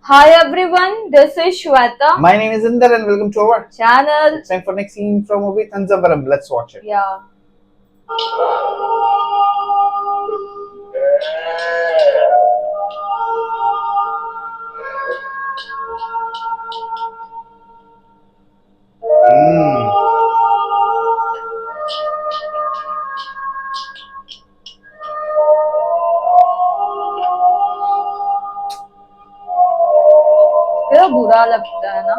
Hi everyone, this is Shweta. My name is Inder and welcome to our Channel. It's time for next scene from movie Tanzavaram. Let's watch it. Yeah. कितना बुरा लगता है ना.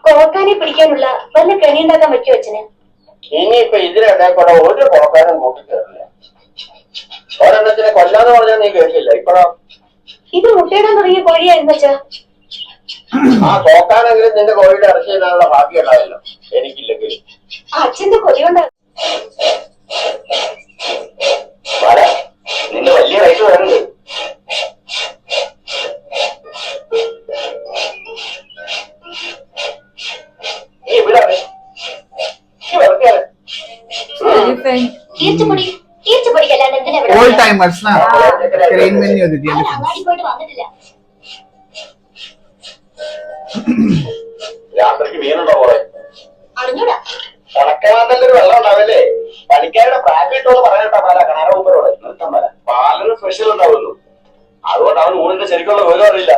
കോക്കാനെ പിടിക്കാനുള്ള വല്ല കെണിയുണ്ടാക്കാൻ പറ്റുമോ അച്ഛന്? ഇനിയിപ്പൊ ഇതിനിടയിൽ ഒരു കോക്കാനും കൂട്ടിക്കേറില്ല. ഒരെണ്ണത്തിനെ കൊല്ലാന്ന് പറഞ്ഞാൽ നീ കേട്ടില്ല. ഇപ്പഴോ ഇത് മുട്ടയിടാൻ തുടങ്ങിയ കോഴിയായിരുന്നു അച്ഛാ. ആ കോക്കാനെങ്കിലും നിന്റെ കോഴിയുടെ ഇറച്ചി തിന്നാനുള്ള ഭാഗ്യം ഉണ്ടായല്ലോ. എനിക്കില്ലെങ്കിൽ അച്ഛന്റെ കൊതി കൊണ്ടാണ്. നിന്റെ വലിയ റൈസ് വരുന്നുണ്ട്. ഈ വിടാതെ ഈ വെറുതെ ഈർച്ചപ്പൊടി ഈർച്ചപ്പൊടിക്കല്ലാണ്ട് എന്തിനാ ഇവിടെ? All timers na. Screen menu അവൻ അങ്ങാടി പോയിട്ട് വന്നിട്ടില്ല. രാത്രിക്ക് മീനുണ്ടോ പോലെ അറിഞ്ഞൂടാ. കണക്കമാത്തല്ലൊരു വെള്ളം ഉണ്ടാവല്ലേ. പണിക്കാരുടെ പ്രാക്ക് ഇട്ടോന്ന് പറയട്ടാ പാല കണാര മുമ്പരോടെ നിർത്താൻ പാല പാലിന് സ്പെഷ്യൽ ഉണ്ടാവുള്ളൂ. അതുകൊണ്ട് അവൻ ഊണിന്റെ ശരിക്കുള്ള വിവരം അറിയില്ല.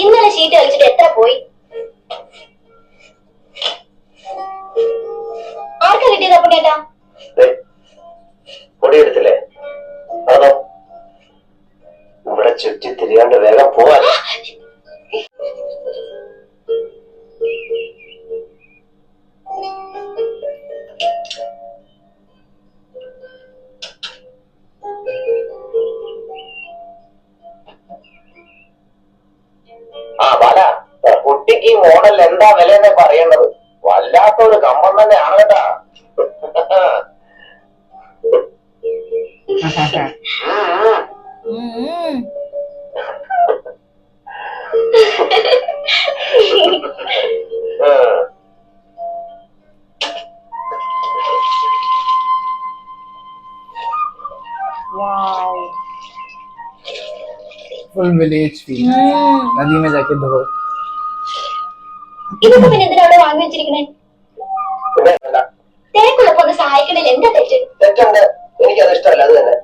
ഇന്നലെ ഷീറ്റ് കളിച്ചിട്ട് എത്ര പോയി? ആർക്കാ കിട്ടിയതാ പുണ്യേട്ടാ? പൊടിയെടുത്തില്ലേ? അതോ ഇവിടെ ചുറ്റി തിരിയാണ്ട് വേഗം പോവാൻ. ആ ബാല, കുട്ടിക്ക് ഈ മോഡൽ എന്താ വില എന്നേ പറയേണ്ടത്. വല്ലാത്തൊരു കമ്പം തന്നെയാണ് കേട്ടാ. Wow. full village feel. नदी में जाके धो. ഇതൊക്കെ പിന്നെ എന്തിനാ അവിടെ വാങ്ങി വെച്ചിരിക്കണേ? തിരക്കുള്ളപ്പോ ഒന്ന് സഹായിക്കണില്ല. എന്താ തെറ്റ്? തെറ്റുണ്ട്. എനിക്കത് ഇഷ്ടമല്ല. അത് തന്നെ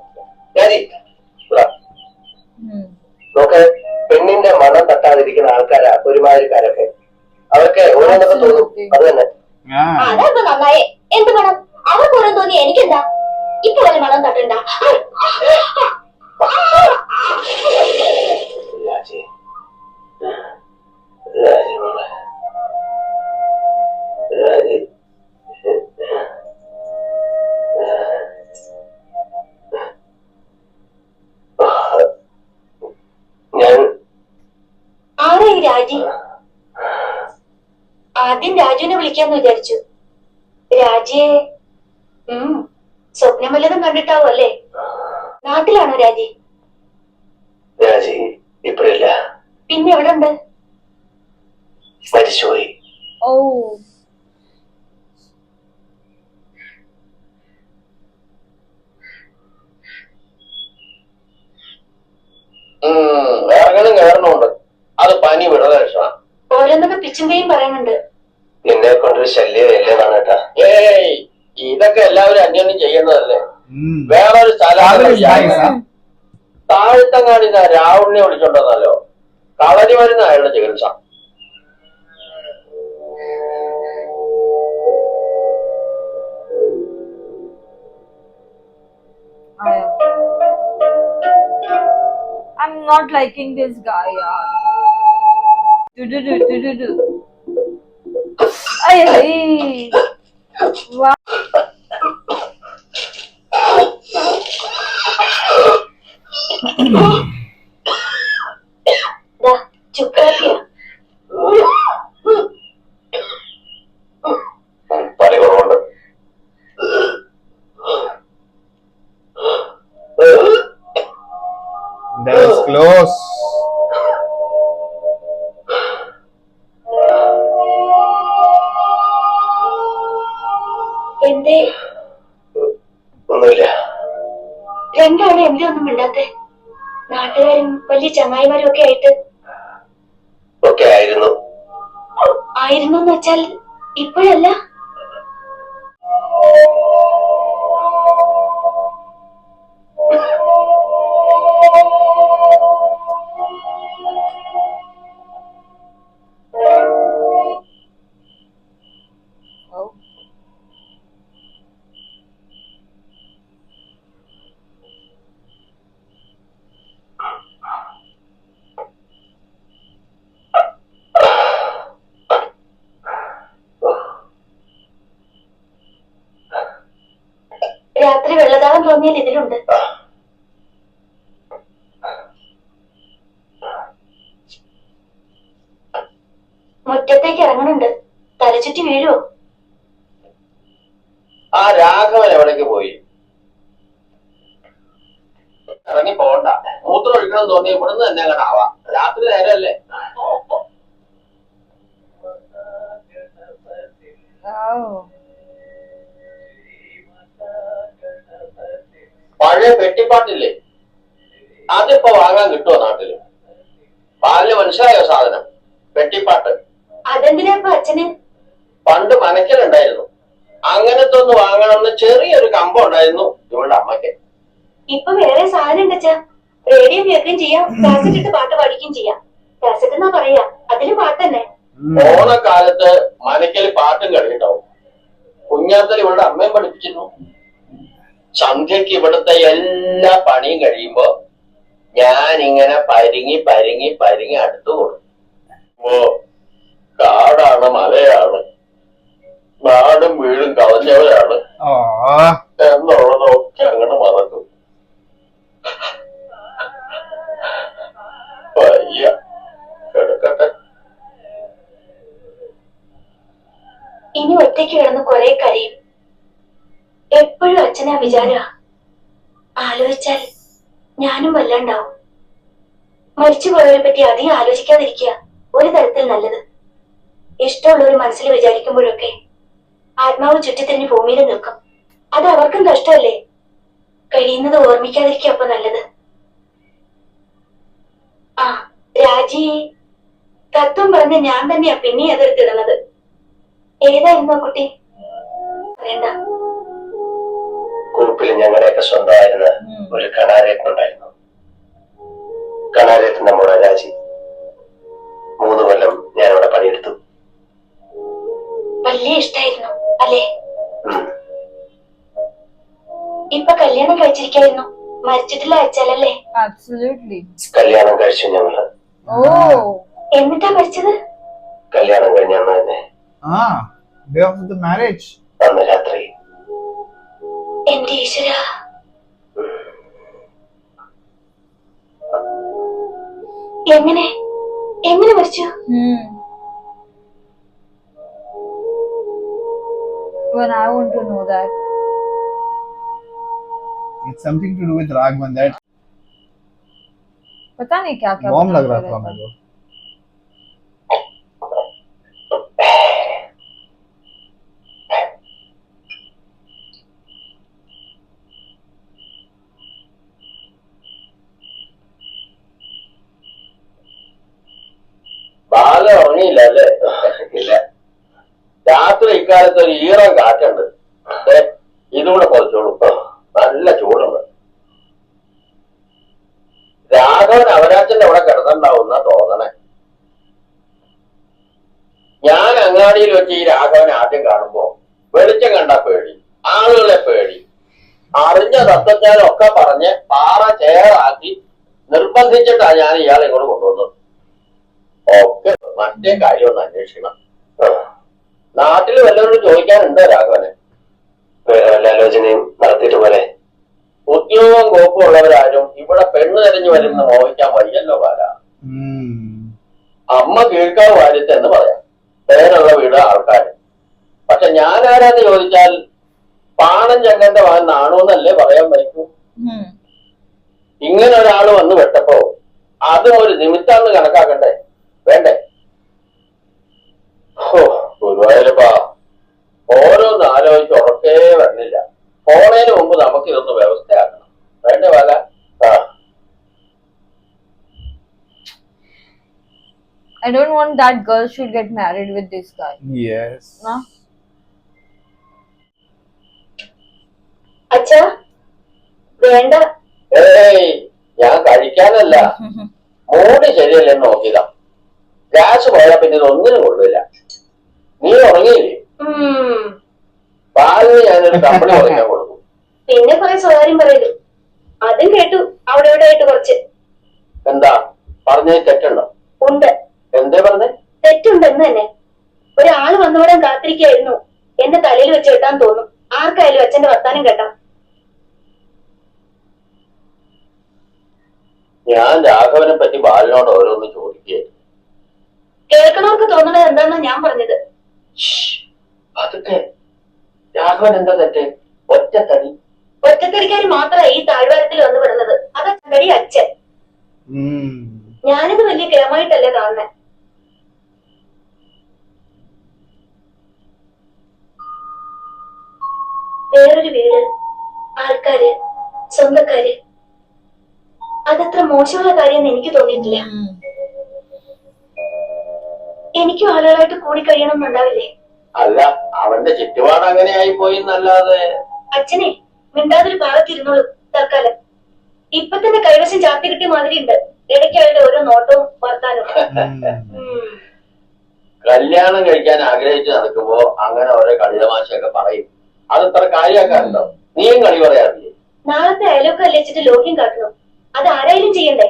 നോക്ക്, പെണ്ണിന്റെ മണം തട്ടാതിരിക്കുന്ന ആൾക്കാരാ ഒരുമാതിരിക്കാരൊക്കെ. അവർക്ക് ഓരോന്നൊക്കെ തോന്നും. അത് തന്നെ. അതപ്പോ നന്നായേ. എന്ത് മണം? അവർക്ക് ഓരോ തോന്നി എനിക്കെന്താ? ഇപ്പൊ വല്ല മണം തട്ടണ്ട. രാജി, രാജി മോളെ, രാജി. ഞാൻ ആരാ ഈ രാജി? ആദ്യം രാജുവിനെ വിളിക്കാന്ന് വിചാരിച്ചു. രാജിയെ സ്വപ്നം വല്ലതും കണ്ടിട്ടാവും അല്ലേ? നാട്ടിലാണോ രാജി? രാജി ഇപ്പഴില്ല, പിന്നെ എവിടെ ഉണ്ട്? മരിച്ചുപോയി. Oh. വേറെങ്കിലും കയറണമുണ്ട്. അത് പനി വിടുന്ന ലക്ഷണം. ഓരോന്നൊക്കെ പിച്ചുമ്പയും പറയുന്നുണ്ട്. നിന്നെ കൊണ്ടൊരു ശല്യമല്ലേന്നാണ് കേട്ടാ. ഏയ്, ഇതൊക്കെ എല്ലാവരും അന്യോന്യം ചെയ്യുന്നതല്ലേ. വേറൊരു സ്ഥലം താഴ്ത്തങ്ങാടി രാവുണ്ണിയെ വിളിച്ചോണ്ടല്ലോ. കളരി മരുന്ന് അയാളുടെ ചികിത്സ. I'm not liking this guy, yaar. Do. Ay, wow. ചുക്കാപ്പിയാ. പനി കുറവുണ്ട്. That was close. എന്തേ? ഒന്നുമില്ല. രണ്ടാണ് എന്തേ ഒന്നും മിണ്ടാത്തെ? നാട്ടുകാരും വലിയ ചങ്ങായിമാരും ഒക്കെ ആയിട്ട് ഒക്കെ ആയിരുന്നു. ആയിരുന്നു എന്ന് വെച്ചാൽ ഇപ്പോഴല്ല. രാത്രി വെള്ളദാഹം തോന്നിയാൽ ഇതിലുണ്ട്. മുറ്റത്തേക്ക് ഇറങ്ങണുണ്ട്. തലചുറ്റി വീഴുവോ? ആ രാഘവൻ എവിടേക്ക് പോയി? ഇറങ്ങി പോകണ്ട. മൂത്രം ഒഴിക്കണം തോന്നി ഇവിടുന്ന് തന്നെ അങ്ങനെ ആവാം. രാത്രി നേരമല്ലേ? പഴയ പെട്ടിപ്പാട്ടില്ലേ, അതിപ്പോ വാങ്ങാൻ കിട്ടുമോ നാട്ടില്? പാലിന് മനസ്സിലായോ സാധനം? പെട്ടിപ്പാട്ട്. അതെന്തിനാ ഇപ്പൊ അച്ഛന്? പണ്ട് മനക്കലുണ്ടായിരുന്നു. അങ്ങനത്തെ ഒന്ന് വാങ്ങണമെന്ന് ചെറിയൊരു കമ്പം ഉണ്ടായിരുന്നു ഇവളുടെ അമ്മയ്ക്ക്. ഇപ്പൊ വേറെ സാധനം ഉണ്ടച്ചാ. റേഡിയോ കേൾക്കുകയും ചെയ്യാം, കാസറ്റ് ഇട്ട് പാട്ട് പാടിക്കുകയും ചെയ്യാം. കാസറ്റ് എന്നാ പറയാ, അതിന് പാട്ട് തന്നെ. ഓണക്കാലത്ത് മനക്കല് പാട്ടും കളിയുണ്ടാവും. കുഞ്ഞാത്തൽ ഇവളുടെ അമ്മയും പഠിപ്പിച്ചിരുന്നു. സന്ധ്യക്ക് ഇവിടുത്തെ എല്ലാ പണിയും കഴിയുമ്പോ ഞാൻ ഇങ്ങനെ പരുങ്ങി പരുങ്ങി പരുങ്ങി അടുത്തു കൊടുക്കും. ഓ, കാടാണ്, മലയാണ്, നാടും വീടും കവഞ്ഞവരാണ് എന്നുള്ളതൊക്കെ അങ്ങനെ മറക്കും. വയ്യ, കിടക്കട്ടെ. ഇനി ഒറ്റയ്ക്ക് കിടന്ന് കുറെ കരയും. എപ്പോഴും അച്ഛനാ വിചാര. ആലോചിച്ചാൽ ഞാനും വല്ലാണ്ടാവും. മരിച്ചുപോയവരെ പറ്റി അധികം ആലോചിക്കാതിരിക്കുക ഒരു തരത്തിൽ നല്ലത്. ഇഷ്ടമുള്ളവർ മനസ്സിൽ വിചാരിക്കുമ്പോഴൊക്കെ ആത്മാവ് ചുറ്റിത്തിരിഞ്ഞ് ഭൂമിയിൽ നിൽക്കും. അത് അവർക്കും കഷ്ടമല്ലേ? കഴിയുന്നത് ഓർമ്മിക്കാതിരിക്കുക അപ്പൊ നല്ലത്. ആ രാജി തത്വം പറഞ്ഞ് ഞാൻ തന്നെയാ പിന്നെ അതെടുത്തിടുന്നത്. ഏതായിരുന്നു ആ കുട്ടി? വേണ്ട. കുറുപ്പിൽ ഞങ്ങളുടെയൊക്കെ സ്വന്തമായിരുന്ന ഒരു കണാരേട്ടനുണ്ടായിരുന്നു. കണാരേട്ടന്റെ മോളെ രാജി. 3 കൊല്ലം ഞാനവിടെ പണിയെടുത്തു. വലിയ ഇഷ്ടായിരുന്നു അല്ലേ? ഇപ്പൊ കല്യാണം കഴിച്ചിരിക്കായിരുന്നു. മരിച്ചിട്ടില്ല അയച്ചാലല്ലേ? കല്യാണം കഴിച്ചു ഞങ്ങള്. എന്നിട്ടാ മരിച്ചത്? കല്യാണം കഴിഞ്ഞ അന്ന് തന്നെ. അന്ന് രാത്രി. എന്റെ ഈശ്വര, എങ്ങനെ എങ്ങനെ മരിച്ചു? When I want to know that. It's something to do with Raghavan that पता नहीं क्या क्या बॉम्ब लग रहा था मुझे. ബാല ഉറങ്ങിയില്ല അല്ലേ? ഇല്ല. രാത്രി ഇക്കാലത്ത് ഒരു ഈറം കാറ്റുണ്ട്. ഇതുകൂടെ കുറച്ചോളൂ. നല്ല ചൂടുണ്ട്. രാഘവൻ അവരാച്ചന്റെ അവിടെ കിടന്നുണ്ടാവുന്ന തോന്നണേ. ഞാൻ അങ്ങാടിയിൽ വെച്ച് ഈ രാഘവനെ ആദ്യം കാണുമ്പോ വെളിച്ചം കണ്ടാ പേടി, ആളുകളെ പേടി. അറിഞ്ഞ തത്വജ്ഞാനൊക്കെ പറഞ്ഞ് പാറ ചേറാക്കി നിർബന്ധിച്ചിട്ടാ ഞാൻ ഇയാളെ ഇങ്ങോട്ട് കൊണ്ടുവന്നത്. ഒക്കെ മറ്റേ കാര്യം ഒന്ന് അന്വേഷിക്കണം. നാട്ടിൽ വല്ലവരോട് ചോദിക്കാനുണ്ടോ രാഘവനെ? വേറെ വല്ല ആലോചനയും നടത്തിയിട്ട് പോലെ. ഉദ്യോഗവും കോപ്പും ഉള്ളവരാരും ഇവിടെ പെണ്ണ് തെരഞ്ഞു വരുന്ന മോഹിക്കാൻ വയ്യല്ലോ പാല. അമ്മ കീഴ്ക്കാവ് വാര്യത്തെന്ന് പറയാം, പേരുള്ള വീട് ആൾക്കാർ. പക്ഷെ ഞാൻ ആരാന്ന് ചോദിച്ചാൽ പാണം ചങ്ങന്റെ മകൻ നാണൂന്നല്ലേ പറയാൻ വയ്ക്കൂ. ഇങ്ങനെ ഒരാള് വന്ന് വെട്ടപ്പോ അതും ഒരു നിമിത്താന്ന് കണക്കാക്കണ്ടേ? വേണ്ടേ? ഓ ഗുരുവായൂരപ്പാ, ഓരോന്ന് ആലോചിച്ച് ഉറക്കേ I don't want that girl should get married with this guy. Yes. No? അച്ഛാ വേണ്ട. ഏയ് ഞാൻ കഴിക്കാനല്ല, മൂഡ് ശരിയല്ലെന്ന് നോക്കിയതാ. ഗ്യാസ് പോയാ പിന്നെ ഇതൊന്നിനും കൊള്ളില്ല. നീ ഉറങ്ങിയില്ലേ? പാലിന് ഞാനൊരു കമ്പനി ഉറങ്ങാൻ കൊടുക്കും. പിന്നെ കുറെ സ്വകാര്യം പറയല്, അതും കേട്ടു അവിടെ ഇവിടെ ആയിട്ട് കുറച്ച്. എന്താ പറഞ്ഞത് തെറ്റുണ്ടോ? ഉണ്ട്. എന്തേ പറഞ്ഞേ? തെറ്റുണ്ടെന്ന് തന്നെ. ഒരാള് വന്നുവിടാൻ കാത്തിരിക്കായിരുന്നു. എന്റെ തലയിൽ വെച്ച് കെട്ടാൻ തോന്നും. ആർക്കായാലും അച്ഛന്റെ വർത്താനം കേട്ടാ. ഞാൻ രാഘവനെ പറ്റി ബാലനോട് ഓരോന്ന് ചോദിക്കുകയായിരുന്നു. കേൾക്കണവർക്ക് തോന്നണത് എന്താണെന്നാ ഞാൻ പറഞ്ഞത്. അതൊക്കെ രാഘവൻ എന്താ തെറ്റ്? ഒറ്റത്തടി. ഒറ്റത്തടിക്കാർ മാത്രമായി ഈ താഴ്വാരത്തിൽ വന്നു വിടുന്നത്. അതടി അച്ഛൻ. ഞാനിത് വലിയ കേമായിട്ടല്ല കാണുന്നത്. വേറൊരു വീട്, ആൾക്കാര്, സ്വന്തക്കാര്, അതത്ര മോശമുള്ള കാര്യമെന്ന് എനിക്ക് തോന്നിയിട്ടില്ല. എനിക്കും ആളുകളായിട്ട് കൂടി കഴിയണമെന്നുണ്ടാവില്ലേ? അല്ല, അവന്റെ ചുറ്റുപാട് അങ്ങനെ ആയി പോയി എന്നല്ലാതെ. അച്ഛനെ മിണ്ടാതൊരു ഭാഗത്തിരുന്നോളൂ തൽക്കാലം. ഇപ്പൊ തന്നെ കൈവശം ചാർത്തി കിട്ടിയ മാതിരി ഉണ്ട്. ഇടയ്ക്ക് അവരുടെ ഓരോ നോട്ടവും വർത്താനവും. കല്യാണം കഴിക്കാൻ ആഗ്രഹിച്ച് നടക്കുമ്പോ അങ്ങനെ ഓരോ കളിതമാശയൊക്കെ പറയും. അതത്ര കാര്യാക്കാറുണ്ടോ? നീയും കളി പറയാറില്ലേ? നാളത്തെ അയലൊക്കെ അല്ലിച്ചിട്ട് ലോഹ്യം കാട്ടണം. അത് ആരായാലും ചെയ്യണ്ടേ?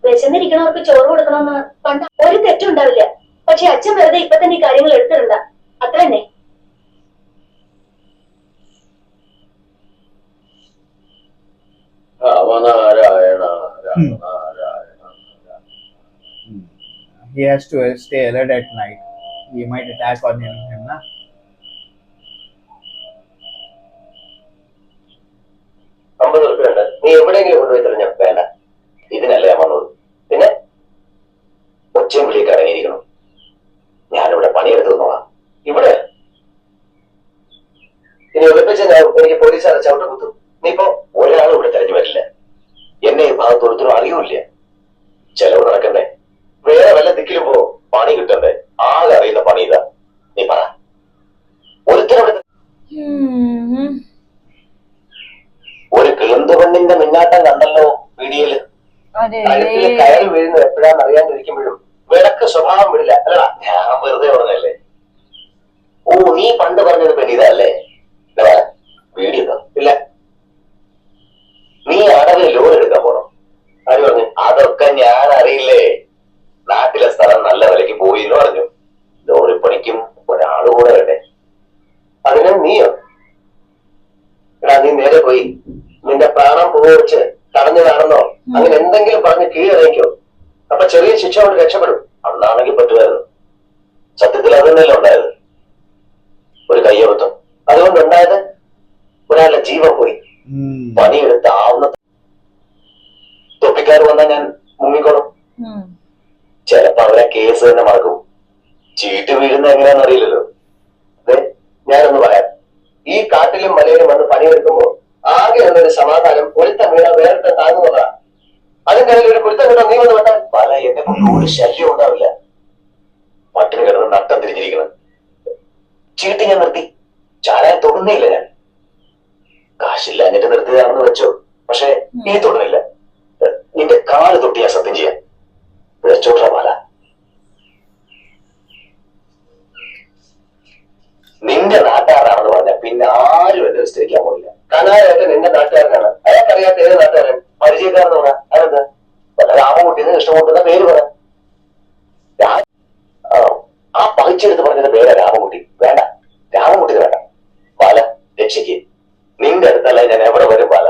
വിശന്നിരിക്കണവർക്ക് ചോറ് കൊടുക്കണമെന്ന് പണ്ട് ഒരു തെറ്റുണ്ടാവില്ല. പക്ഷെ അച്ഛൻ വെറുതെ ഇപ്പൊ തന്നെ ഈ കാര്യങ്ങൾ എടുത്തിടണ്ട. അത്ര തന്നെ. Ramanarayana Ramanarayana. He has to stay alert at night. He might attack on him, na? ₹50 നീ എവിടെയെങ്കിലും കൊണ്ടുപോയി തെളിഞ്ഞ വേണ്ട. ഇതിനല്ലേ ഞാൻ വന്നത്. പിന്നെ ഒച്ചയും വിളിയൊക്കെ ഇറങ്ങിയിരിക്കണം. ഞാനിവിടെ പണിയെടുത്ത് തന്നോളാം. ഇവിടെ ഇനി ഒളിപ്പിച്ച എനിക്ക് പോലീസുകാരെ ചവിട്ട് കുത്തും. നീ ഇപ്പോ ഒരാളും ഇവിടെ തെരഞ്ഞു വരില്ല. എന്നെ ഈ ഭാഗത്തൊരുത്തരും അറിയൂല്ല. ചെലവ് നടക്കണ്ടേ? വേറെ വല്ല ദിക്കിലും പോ, പണി കിട്ടണ്ടേ? ആകെ അറിയുന്ന പണി ഇതാ. നീ പറ, ഒരുത്തരവിടെ ഒരു കിളുന്തുപെണ്ണിന്റെ മിന്നാട്ടം കണ്ടല്ലോ വീഡിയോയില്. കഴുത്തില് കയറി വീഴുന്നത് എപ്പോഴാന്ന് അറിയാണ്ടിരിക്കുമ്പോഴും വിളക്ക് സ്വഭാവം വിടില്ല. അല്ലടാ, ഞാൻ വെറുതെ പറഞ്ഞല്ലേ. ഓ, നീ പണ്ട് പറഞ്ഞത് പെണ്ണിതല്ലേ? വീഡിയോ ഇല്ല. നീ അടവിൽ ലോൺ എടുക്കാൻ പോണം. ആര് പറഞ്ഞു? അതൊക്കെ ഞാൻ അറിയില്ലേ. നാട്ടിലെ സ്ഥലം നല്ല വിലക്ക് പോയി എന്ന് പറഞ്ഞു. ലോറിപ്പണിക്കും ഒരാള് കൂടെ വേണ്ടേ? അതിന് നീയോ? എടാ, നീ നേരെ പോയി നിന്റെ പ്രാണം പൂവ് വെച്ച് തടഞ്ഞതാണെന്നോ അങ്ങനെ എന്തെങ്കിലും പറഞ്ഞ് കീഴടങ്ങിക്കോ. അപ്പൊ ചെറിയ ശിക്ഷ കൊണ്ട് രക്ഷപ്പെടും. അന്നാണെങ്കിൽ പറ്റുമായിരുന്നു. സത്യത്തിൽ അതെന്നല്ല ഉണ്ടായത്, ഒരു കയ്യബദ്ധം. അതുകൊണ്ടുണ്ടായത് ഒരാളുടെ ജീവൻ പോയി. പണിയെടുത്ത് ആവുന്ന തൊപ്പിക്കാർ വന്നാൽ ഞാൻ മുങ്ങിക്കോളും. ചിലപ്പോ അവരെ കേസ് തന്നെ മറക്കും. ചീട്ട് വീഴുന്ന എങ്ങനെയാണെന്ന് അറിയില്ലല്ലോ. ഞാനൊന്ന് പറയാം. ഈ കാട്ടിലും മലയിലും വന്ന് പണിയെടുക്കുമ്പോ ആകെ ഉള്ളൊരു സമാധാനം ഒരുത്തം വീണ വേറത്തെ താങ്ങുന്നതാ. അതിന്റെ കയ്യിൽ ഒരു കുരുത്തം വീണ നീ വന്ന് വിട്ടാൽ പല എന്നെ കൊണ്ട് ഒരു ശല്യം ഉണ്ടാവില്ല. പട്ടിണി കിടന്ന് നട്ടം തിരിഞ്ഞിരിക്കണം. ചീട്ട് ഞാൻ നിർത്തി. ചാരാൻ തൊടുന്നേയില്ല ഞാൻ. കാശില്ല എന്നിട്ട് നിർത്തിയതാണെന്ന് വെച്ചോ. പക്ഷെ ഇനി തൊടുന്നില്ല. നിന്റെ കാല് തൊട്ടിയാ സത്യം ചെയ്യാൻ. വെച്ചോട്ര പാല. നിന്റെ നാട്ടുകാരാണെന്ന് പറഞ്ഞ പിന്നെ ആരും എന്നെ വിസ്തരിക്കാൻ പോയില്ല. കനാലായിട്ട് നിന്റെ നാട്ടുകാരനാണ്. അയാൾക്കറിയാത്ത ഏത് നാട്ടുകാരൻ പരിചയക്കാരെന്ന് പറഞ്ഞാൽ അതെന്താ? വല്ല രാമൻകുട്ടിന്ന് കൃഷ്ണൻകുട്ടിന്ന പേര് പറ. ആ പഹിച്ചെടുത്ത് പറഞ്ഞത് പേരാ രാമൻകുട്ടി. വേണ്ട, രാമൻകുട്ടി വേണ്ട. പാല രക്ഷിക്ക്. നിന്റെ അടുത്തല്ല ഞാൻ എവിടെ വരും പാല.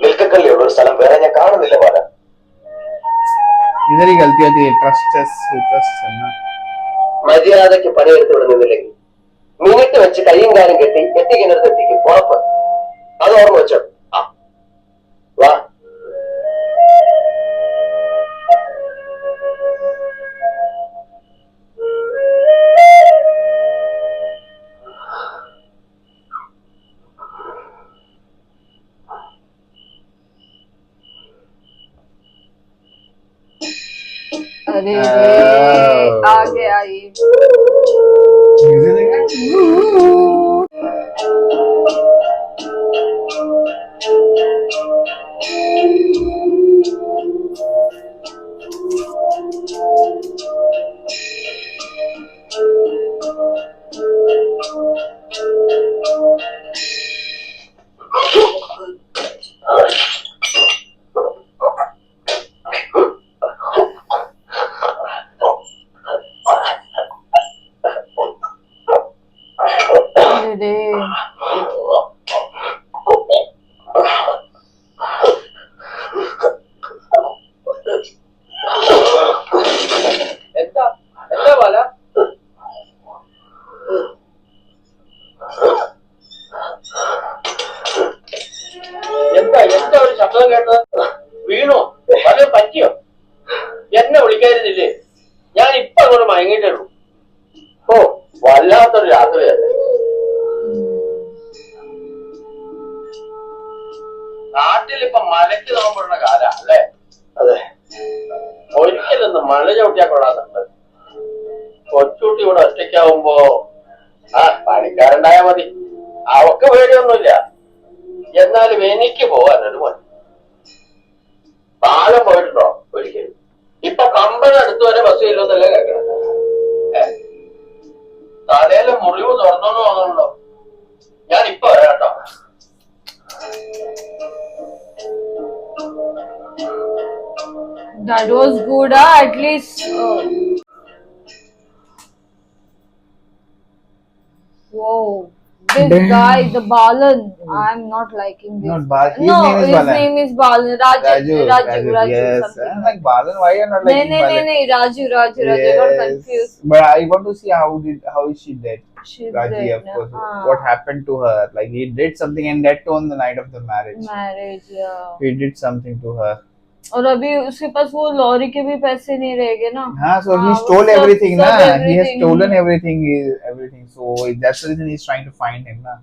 നിൽക്കക്കല്ലുള്ള ഒരു സ്ഥലം വേറെ ഞാൻ കാണുന്നില്ല പാല. इधर ही गलती होती है, ट्रस्ट करना. മര്യാദയ്ക്ക് പണിയെടുത്ത് വിടുന്നില്ലെങ്കിൽ മിനിറ്റ് വെച്ച് കൈയും കാലും കെട്ടി എത്തിക്കുന്നിടത്ത് എത്തിക്കും. ഉറപ്പ്. അത് ഓർമ്മ വെച്ചോ. ആ വാ. अरे रे Oh. आ गया ये अरे रे എന്താ എന്താ പോലെ എന്താ എന്താ ഒരു ശബ്ദം കേട്ടത്? വീണോ? വല്ലതും പറ്റിയോ? എന്നെ വിളിക്കായിരുന്നില്ലേ? ഞാൻ ഇപ്പൊ അങ്ങോട്ട് മയങ്ങിയിട്ടുള്ളൂ. ഓ വല്ലാത്തൊരു രാത്രിയല്ലേ. നാട്ടിലിപ്പൊ മലയ്ക്ക് നോക്കപ്പെടുന്ന കാല അല്ലേ? അതെ. ഒരിക്കലൊന്ന് മല ചവിട്ടിയാ കൊള്ളാന്നുണ്ട്. കൊച്ചുകുട്ടി ഇവിടെ ഒറ്റയ്ക്കാവുമ്പോ പണിക്കാരുണ്ടായാ മതി. അവക്ക് പേടിയൊന്നുമില്ല. എന്നാലും എനിക്ക് പോവാനൊരു മതി. പാലം പോയിട്ടുണ്ടോ? ഒരിക്കലും. ഇപ്പൊ കമ്പന അടുത്ത് വരെ ബസ് ഇല്ലെന്നല്ലേ കേൾക്കണം. തലയിലെ മുറിവ് തുറന്നോന്ന് തോന്നുന്നുണ്ടോ? ഞാൻ ഇപ്പൊ വരാം കേട്ടോ. that was good at least whoa this Damn. guy the Balan I'm not liking this Not Bal. His no name is his Balan. name is Balan Raju Yes. something I'm like Balan. Why you're not liking Balan? no Raju I got confused But I want to see how is she dead? she's Raji, dead of na? course. What happened to her? Like he did something, and that too on the night of the marriage. marriage yeah He did something to her. और अभी उसके पास वो lorry के भी पैसे नहीं रहेंगे ना So he हाँ, stole सब- everything, सब na. He has everything. stolen everything. Everything. So that's the reason he's trying to find him, na.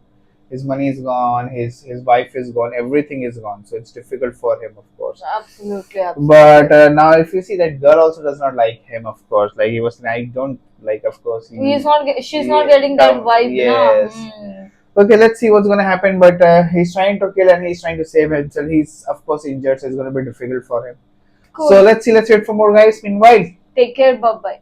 His money is gone. His wife is gone. Everything is gone. So it's difficult for him, of course. absolutely But now, if you see that girl also does not like him, of course. Like he was, I don't like, of course. she's not getting that vibe Yes. na Okay, let's see what's gonna happen. But he's trying to kill and he's trying to save himself. He's of course injured, so it's gonna be difficult for him. Cool. So let's see. Let's wait for more guys. Meanwhile, take care bye bye